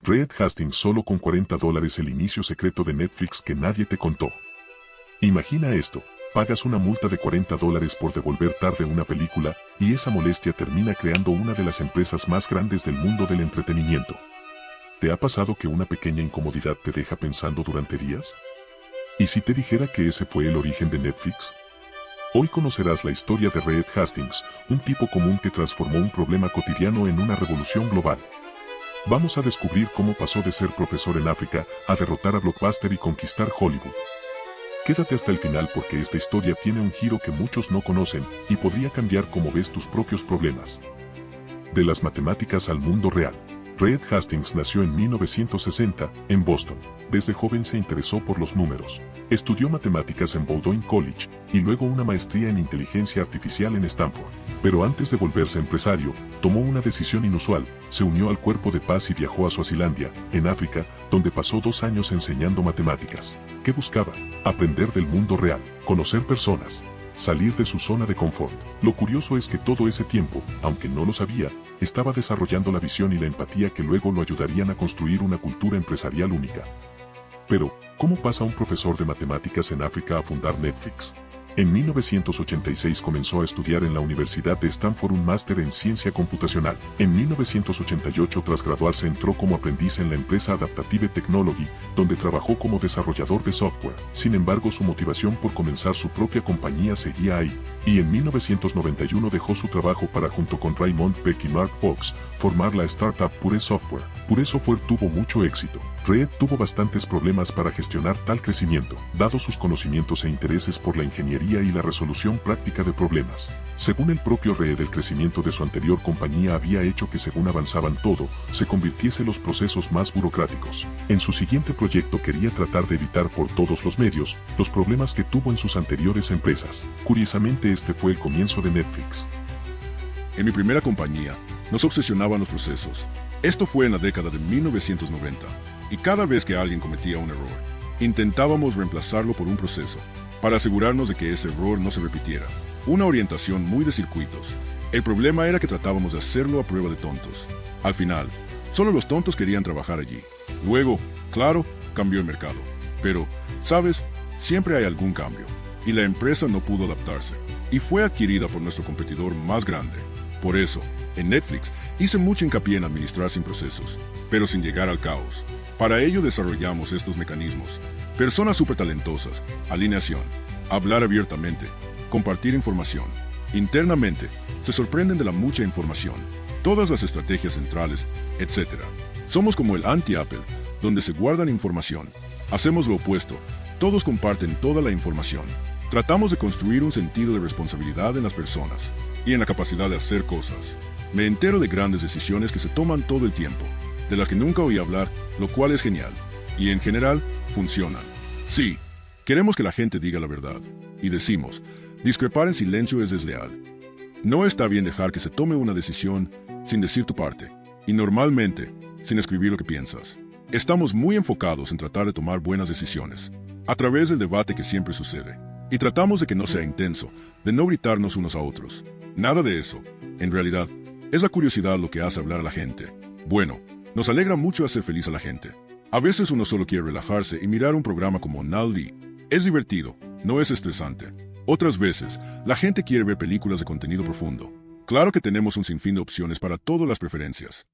Reed Hastings solo con $40 el inicio secreto de Netflix que nadie te contó. Imagina esto, pagas una multa de $40 por devolver tarde una película, y esa molestia termina creando una de las empresas más grandes del mundo del entretenimiento. ¿Te ha pasado que una pequeña incomodidad te deja pensando durante días? ¿Y si te dijera que ese fue el origen de Netflix? Hoy conocerás la historia de Reed Hastings, un tipo común que transformó un problema cotidiano en una revolución global. Vamos a descubrir cómo pasó de ser profesor en África a derrotar a Blockbuster y conquistar Hollywood. Quédate hasta el final porque esta historia tiene un giro que muchos no conocen y podría cambiar cómo ves tus propios problemas. De las matemáticas al mundo real. Reed Hastings nació en 1960, en Boston. Desde joven se interesó por los números. Estudió matemáticas en Bowdoin College, y luego una maestría en inteligencia artificial en Stanford. Pero antes de volverse empresario, tomó una decisión inusual, se unió al Cuerpo de Paz y viajó a Suazilandia, en África, donde pasó 2 años enseñando matemáticas. ¿Qué buscaba? Aprender del mundo real, conocer personas, salir de su zona de confort. Lo curioso es que todo ese tiempo, aunque no lo sabía, estaba desarrollando la visión y la empatía que luego lo ayudarían a construir una cultura empresarial única. Pero, ¿cómo pasa un profesor de matemáticas en África a fundar Netflix? En 1986 comenzó a estudiar en la Universidad de Stanford un máster en ciencia computacional. En 1988 tras graduarse entró como aprendiz en la empresa Adaptive Technology, donde trabajó como desarrollador de software. Sin embargo, su motivación por comenzar su propia compañía seguía ahí. Y en 1991 dejó su trabajo para, junto con Raymond Peck y Mark Fox, formar la startup Pure Software. Pure Software tuvo mucho éxito. Reed tuvo bastantes problemas para gestionar tal crecimiento, dado sus conocimientos e intereses por la ingeniería y la resolución práctica de problemas. Según el propio Reed, el crecimiento de su anterior compañía había hecho que, según avanzaban todo, se convirtiese los procesos más burocráticos. En su siguiente proyecto quería tratar de evitar por todos los medios los problemas que tuvo en sus anteriores empresas. Curiosamente, este fue el comienzo de Netflix. En mi primera compañía, nos obsesionaban los procesos. Esto fue en la década de 1990, y cada vez que alguien cometía un error, intentábamos reemplazarlo por un proceso, para asegurarnos de que ese error no se repitiera. Una orientación muy de circuitos. El problema era que tratábamos de hacerlo a prueba de tontos. Al final, solo los tontos querían trabajar allí. Luego, claro, cambió el mercado. Pero, ¿sabes? Siempre hay algún cambio, y la empresa no pudo adaptarse, y fue adquirida por nuestro competidor más grande. Por eso, en Netflix, hice mucho hincapié en administrar sin procesos, pero sin llegar al caos. Para ello desarrollamos estos mecanismos. Personas súper talentosas, alineación, hablar abiertamente, compartir información. Internamente, se sorprenden de la mucha información, todas las estrategias centrales, etc. Somos como el anti-Apple, donde se guardan información. Hacemos lo opuesto, todos comparten toda la información. Tratamos de construir un sentido de responsabilidad en las personas y en la capacidad de hacer cosas. Me entero de grandes decisiones que se toman todo el tiempo, de las que nunca oí hablar, lo cual es genial. Y en general, funcionan. Sí, queremos que la gente diga la verdad. Y decimos, discrepar en silencio es desleal. No está bien dejar que se tome una decisión sin decir tu parte. Y normalmente, sin escribir lo que piensas. Estamos muy enfocados en tratar de tomar buenas decisiones, a través del debate que siempre sucede. Y tratamos de que no sea intenso, de no gritarnos unos a otros. Nada de eso. En realidad, es la curiosidad lo que hace hablar a la gente. Bueno, nos alegra mucho hacer feliz a la gente. A veces uno solo quiere relajarse y mirar un programa como Naldi. Es divertido, no es estresante. Otras veces, la gente quiere ver películas de contenido profundo. Claro que tenemos un sinfín de opciones para todas las preferencias.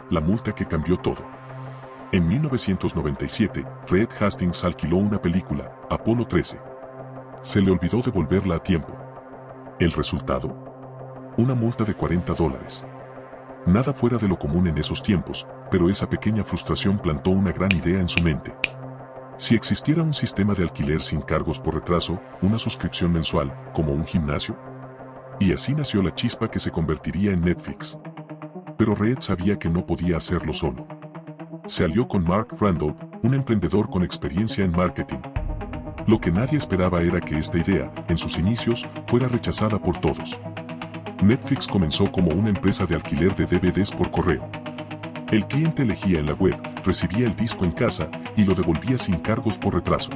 La multa que cambió todo. En 1997, Reed Hastings alquiló una película, Apolo 13. Se le olvidó devolverla a tiempo. ¿El resultado? Una multa de $40. Nada fuera de lo común en esos tiempos, pero esa pequeña frustración plantó una gran idea en su mente. Si existiera un sistema de alquiler sin cargos por retraso, una suscripción mensual, como un gimnasio. Y así nació la chispa que se convertiría en Netflix. Pero Reed sabía que no podía hacerlo solo. Se alió con Mark Randall, un emprendedor con experiencia en marketing. Lo que nadie esperaba era que esta idea, en sus inicios, fuera rechazada por todos. Netflix comenzó como una empresa de alquiler de DVDs por correo. El cliente elegía en la web, recibía el disco en casa y lo devolvía sin cargos por retraso.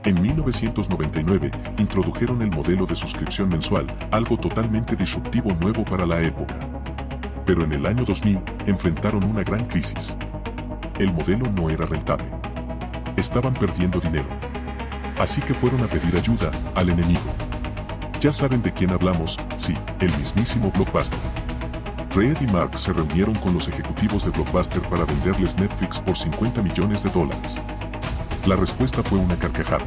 En 1999, introdujeron el modelo de suscripción mensual, algo totalmente disruptivo nuevo para la época. Pero en el año 2000, enfrentaron una gran crisis. El modelo no era rentable. Estaban perdiendo dinero. Así que fueron a pedir ayuda al enemigo. Ya saben de quién hablamos, sí, el mismísimo Blockbuster. Reed y Mark se reunieron con los ejecutivos de Blockbuster para venderles Netflix por $50 millones. La respuesta fue una carcajada.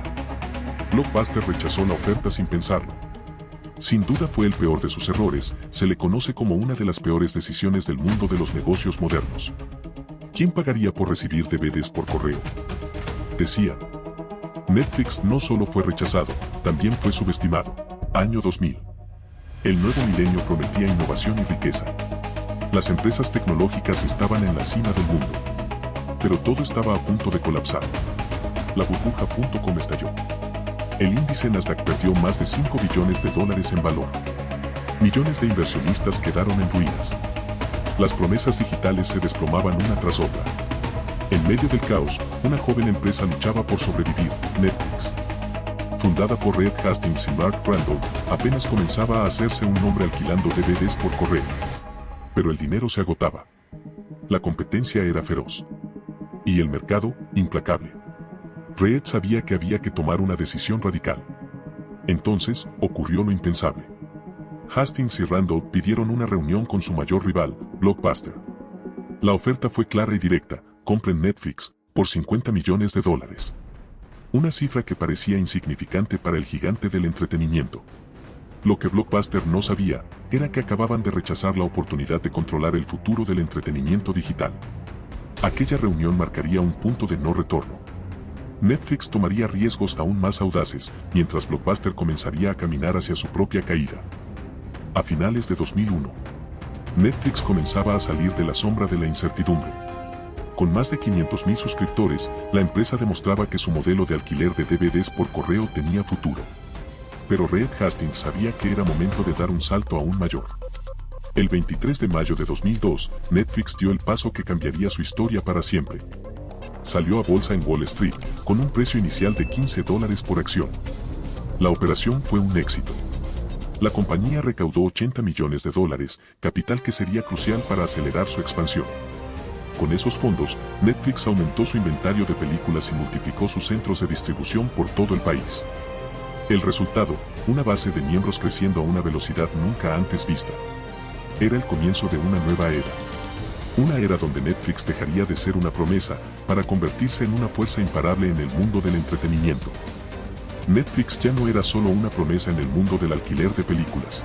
Blockbuster rechazó la oferta sin pensarlo. Sin duda fue el peor de sus errores, se le conoce como una de las peores decisiones del mundo de los negocios modernos. ¿Quién pagaría por recibir DVDs por correo? Decían. Netflix no solo fue rechazado, también fue subestimado. Año 2000. El nuevo milenio prometía innovación y riqueza. Las empresas tecnológicas estaban en la cima del mundo. Pero todo estaba a punto de colapsar. La burbuja.com estalló. El índice Nasdaq perdió más de $5 billones en valor. Millones de inversionistas quedaron en ruinas. Las promesas digitales se desplomaban una tras otra. En medio del caos, una joven empresa luchaba por sobrevivir, Netflix. Fundada por Reed Hastings y Mark Randall, apenas comenzaba a hacerse un nombre alquilando DVDs por correo. Pero el dinero se agotaba. La competencia era feroz. Y el mercado, implacable. Reed sabía que había que tomar una decisión radical. Entonces, ocurrió lo impensable. Hastings y Randall pidieron una reunión con su mayor rival, Blockbuster. La oferta fue clara y directa: compren Netflix por $50 millones. Una cifra que parecía insignificante para el gigante del entretenimiento. Lo que Blockbuster no sabía era que acababan de rechazar la oportunidad de controlar el futuro del entretenimiento digital. Aquella reunión marcaría un punto de no retorno. Netflix tomaría riesgos aún más audaces, mientras Blockbuster comenzaría a caminar hacia su propia caída. A finales de 2001, Netflix comenzaba a salir de la sombra de la incertidumbre. Con más de 500,000 suscriptores, la empresa demostraba que su modelo de alquiler de DVDs por correo tenía futuro. Pero Reed Hastings sabía que era momento de dar un salto aún mayor. El 23 de mayo de 2002, Netflix dio el paso que cambiaría su historia para siempre. Salió a bolsa en Wall Street, con un precio inicial de $15 por acción. La operación fue un éxito. La compañía recaudó $80 millones, capital que sería crucial para acelerar su expansión. Con esos fondos, Netflix aumentó su inventario de películas y multiplicó sus centros de distribución por todo el país. El resultado, una base de miembros creciendo a una velocidad nunca antes vista. Era el comienzo de una nueva era. Una era donde Netflix dejaría de ser una promesa para convertirse en una fuerza imparable en el mundo del entretenimiento. Netflix ya no era solo una promesa en el mundo del alquiler de películas.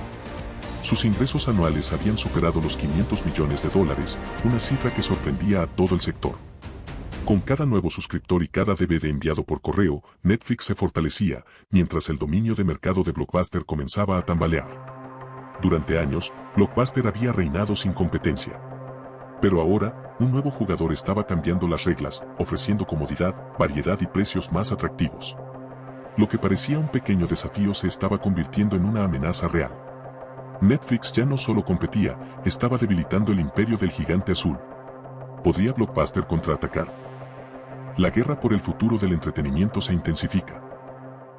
Sus ingresos anuales habían superado los $500 millones, una cifra que sorprendía a todo el sector. Con cada nuevo suscriptor y cada DVD enviado por correo, Netflix se fortalecía, mientras el dominio de mercado de Blockbuster comenzaba a tambalear. Durante años, Blockbuster había reinado sin competencia. Pero ahora, un nuevo jugador estaba cambiando las reglas, ofreciendo comodidad, variedad y precios más atractivos. Lo que parecía un pequeño desafío se estaba convirtiendo en una amenaza real. Netflix ya no solo competía, estaba debilitando el imperio del gigante azul. ¿Podría Blockbuster contraatacar? La guerra por el futuro del entretenimiento se intensifica.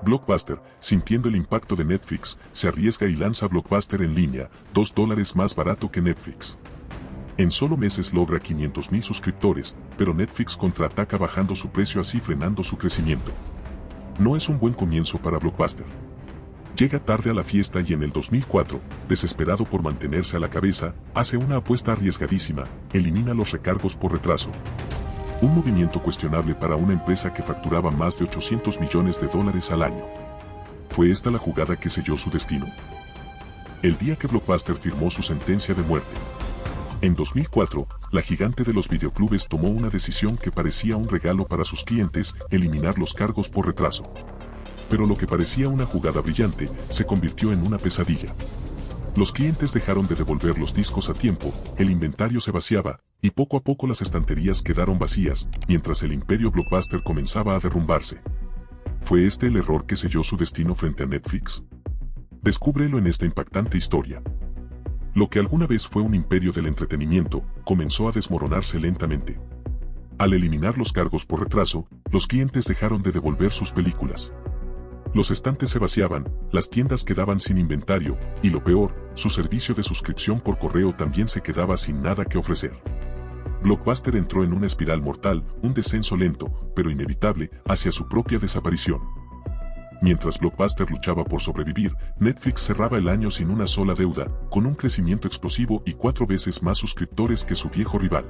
Blockbuster, sintiendo el impacto de Netflix, se arriesga y lanza Blockbuster en línea, $2 más barato que Netflix. En solo meses logra 500,000 suscriptores, pero Netflix contraataca bajando su precio, así frenando su crecimiento. No es un buen comienzo para Blockbuster. Llega tarde a la fiesta y en el 2004, desesperado por mantenerse a la cabeza, hace una apuesta arriesgadísima: elimina los recargos por retraso. Un movimiento cuestionable para una empresa que facturaba más de $800 millones al año. ¿Fue esta la jugada que selló su destino? El día que Blockbuster firmó su sentencia de muerte. En 2004, la gigante de los videoclubes tomó una decisión que parecía un regalo para sus clientes: eliminar los cargos por retraso. Pero lo que parecía una jugada brillante, se convirtió en una pesadilla. Los clientes dejaron de devolver los discos a tiempo, el inventario se vaciaba, y poco a poco las estanterías quedaron vacías, mientras el imperio Blockbuster comenzaba a derrumbarse. ¿Fue este el error que selló su destino frente a Netflix? Descúbrelo en esta impactante historia. Lo que alguna vez fue un imperio del entretenimiento, comenzó a desmoronarse lentamente. Al eliminar los cargos por retraso, los clientes dejaron de devolver sus películas. Los estantes se vaciaban, las tiendas quedaban sin inventario, y lo peor, su servicio de suscripción por correo también se quedaba sin nada que ofrecer. Blockbuster entró en una espiral mortal, un descenso lento, pero inevitable, hacia su propia desaparición. Mientras Blockbuster luchaba por sobrevivir, Netflix cerraba el año sin una sola deuda, con un crecimiento explosivo y 4 veces más suscriptores que su viejo rival.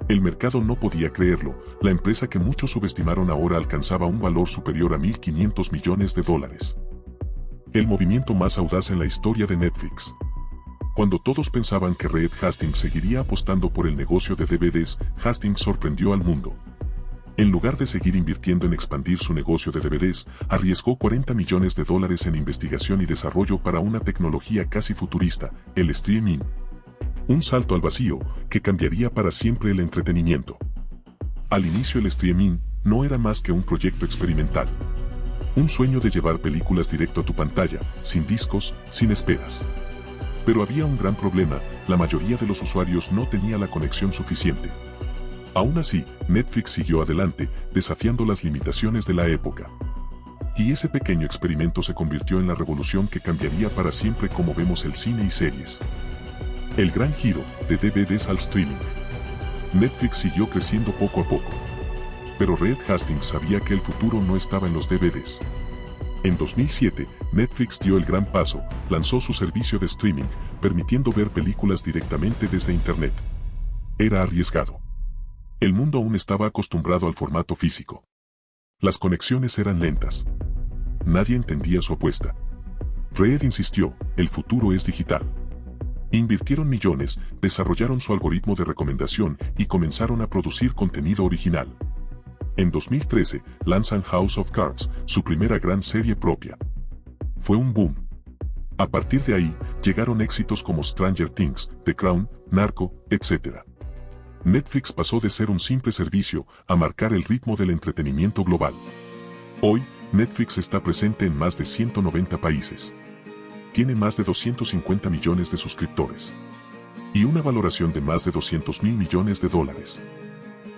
El mercado no podía creerlo, la empresa que muchos subestimaron ahora alcanzaba un valor superior a $1.500 millones. El movimiento más audaz en la historia de Netflix. Cuando todos pensaban que Reed Hastings seguiría apostando por el negocio de DVDs, Hastings sorprendió al mundo. En lugar de seguir invirtiendo en expandir su negocio de DVDs, arriesgó $40 millones en investigación y desarrollo para una tecnología casi futurista, el streaming. Un salto al vacío que cambiaría para siempre el entretenimiento. Al inicio el streaming no era más que un proyecto experimental. Un sueño de llevar películas directo a tu pantalla, sin discos, sin esperas. Pero había un gran problema, la mayoría de los usuarios no tenía la conexión suficiente. Aún así, Netflix siguió adelante, desafiando las limitaciones de la época. Y ese pequeño experimento se convirtió en la revolución que cambiaría para siempre cómo vemos el cine y series. El gran giro, de DVDs al streaming. Netflix siguió creciendo poco a poco. Pero Reed Hastings sabía que el futuro no estaba en los DVDs. En 2007, Netflix dio el gran paso, lanzó su servicio de streaming, permitiendo ver películas directamente desde Internet. Era arriesgado. El mundo aún estaba acostumbrado al formato físico. Las conexiones eran lentas. Nadie entendía su apuesta. Reed insistió, el futuro es digital. Invirtieron millones, desarrollaron su algoritmo de recomendación y comenzaron a producir contenido original. En 2013, lanzan House of Cards, su primera gran serie propia. Fue un boom. A partir de ahí, llegaron éxitos como Stranger Things, The Crown, Narco, etc. Netflix pasó de ser un simple servicio a marcar el ritmo del entretenimiento global. Hoy, Netflix está presente en más de 190 países. Tiene más de 250 millones de suscriptores. Y una valoración de más de $200 mil millones.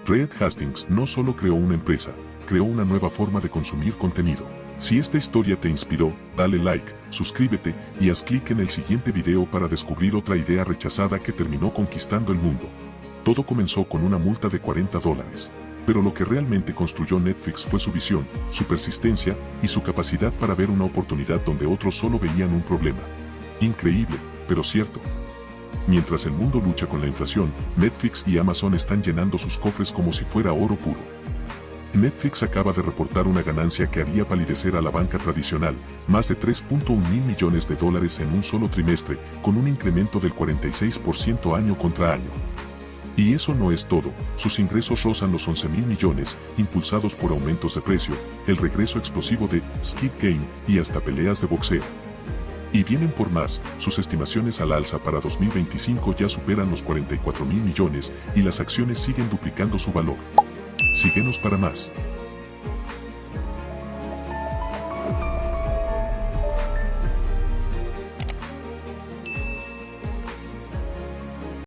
Reed Hastings no solo creó una empresa, creó una nueva forma de consumir contenido. Si esta historia te inspiró, dale like, suscríbete y haz clic en el siguiente video para descubrir otra idea rechazada que terminó conquistando el mundo. Todo comenzó con una multa de $40. Pero lo que realmente construyó Netflix fue su visión, su persistencia y su capacidad para ver una oportunidad donde otros solo veían un problema. Increíble, pero cierto. Mientras el mundo lucha con la inflación, Netflix y Amazon están llenando sus cofres como si fuera oro puro. Netflix acaba de reportar una ganancia que haría palidecer a la banca tradicional, más de $3.1 mil millones en un solo trimestre, con un incremento del 46% año contra año. Y eso no es todo, sus ingresos rozan los 11 mil millones, impulsados por aumentos de precio, el regreso explosivo de Squid Game y hasta peleas de boxeo. Y vienen por más, sus estimaciones al alza para 2025 ya superan los 44 mil millones y las acciones siguen duplicando su valor. Síguenos para más.